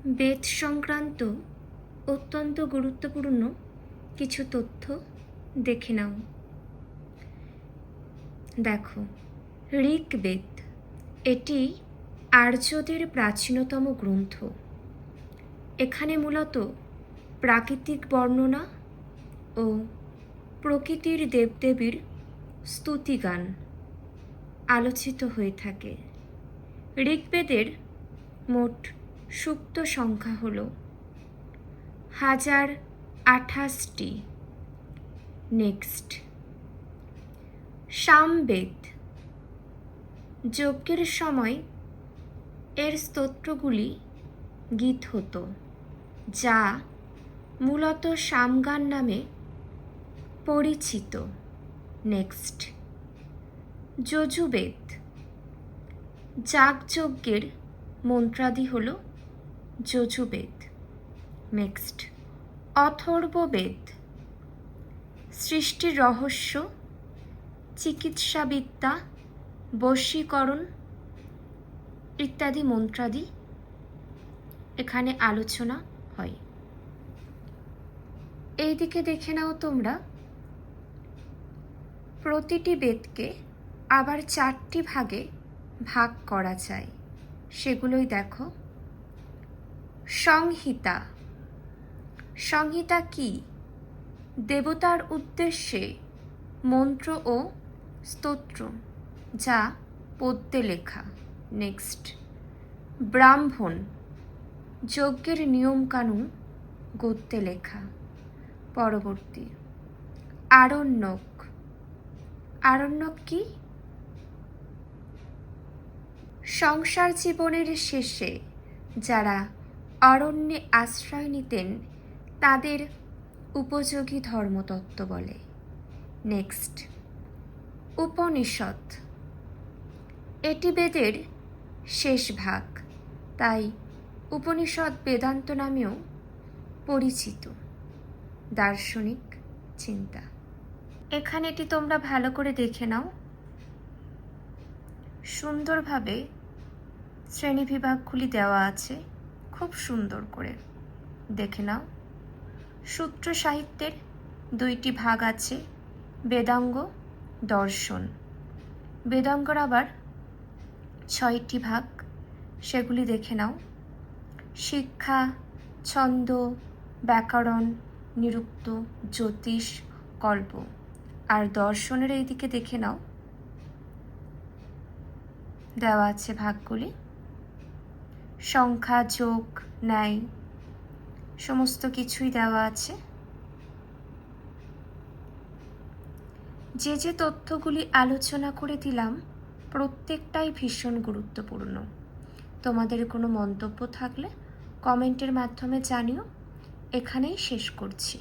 বেদ সংক্রান্ত অত্যন্ত গুরুত্বপূর্ণ কিছু তথ্য দেখে নাও। দেখো, ঋগ্বেদ এটি আর্যদের প্রাচীনতম গ্রন্থ। এখানে মূলত প্রাকৃতিক বর্ণনা ও প্রকৃতির দেবদেবীর স্তুতিগান আলোচিত হয়ে থাকে। ঋগ্বেদের মোট সূক্ত সংখ্যা হল 1028টি। নেক্সট, সামবেদ যজ্ঞের সময় এর স্তোত্রগুলি গীত হতো, যা মূলত সামগান নামে পরিচিত। নেক্সট, যজুর্বেদ যাগযজ্ঞের মন্ত্রাদি হল যজুর্বেদ। নেক্সট, অথর্ববেদ সৃষ্টির রহস্য, চিকিৎসাবিদ্যা, বশীকরণ ইত্যাদি মন্ত্রাদি এখানে আলোচনা হয়। এইদিকে দেখে নাও তোমরা, প্রতিটি বেদকে আবার 4টি ভাগে ভাগ করা যায়, সেগুলোই দেখো। সংহিতা। সংহিতা কি? দেবতার উদ্দেশ্যে মন্ত্র ও স্তোত্র, যা পদ্যে লেখা। নেক্সট, ব্রাহ্মণ যজ্ঞের নিয়মকানুন গদ্যে লেখা। পরবর্তী, আরণ্যক। আরণ্যক কি? সংসার জীবনের শেষে যারা অরণ্যে আশ্রয় নিতেন তাদের উপযোগী ধর্মতত্ত্ব বলে। নেক্সট, উপনিষদ। এটি বেদের শেষ ভাগ, তাই উপনিষদ বেদান্ত নামেও পরিচিত। দার্শনিক চিন্তা। এখানে এটি তোমরা ভালো করে দেখে নাও। সুন্দরভাবে শ্রেণীবিভাগগুলি দেওয়া আছে, খুব সুন্দর করে দেখে নাও। সূত্র সাহিত্যের 2টি ভাগ আছে, বেদাঙ্গ, দর্শন। বেদাঙ্গর আবার 6টি ভাগ, সেগুলি দেখে নাও। শিক্ষা, ছন্দ, ব্যাকরণ, নিরুক্ত, জ্যোতিষ, কল্প। আর দর্শনের এইদিকে দেখে নাও, দেওয়া আছে ভাগগুলি। সংখ্যা, যোগ, ন্যায় সমস্ত কিছুই দেওয়া আছে। যে যে তথ্যগুলি আলোচনা করে দিলাম প্রত্যেকটাই ভীষণ গুরুত্বপূর্ণ। তোমাদের কোনো মন্তব্য থাকলে কমেন্টের মাধ্যমে জানিও। এখানেই শেষ করছি।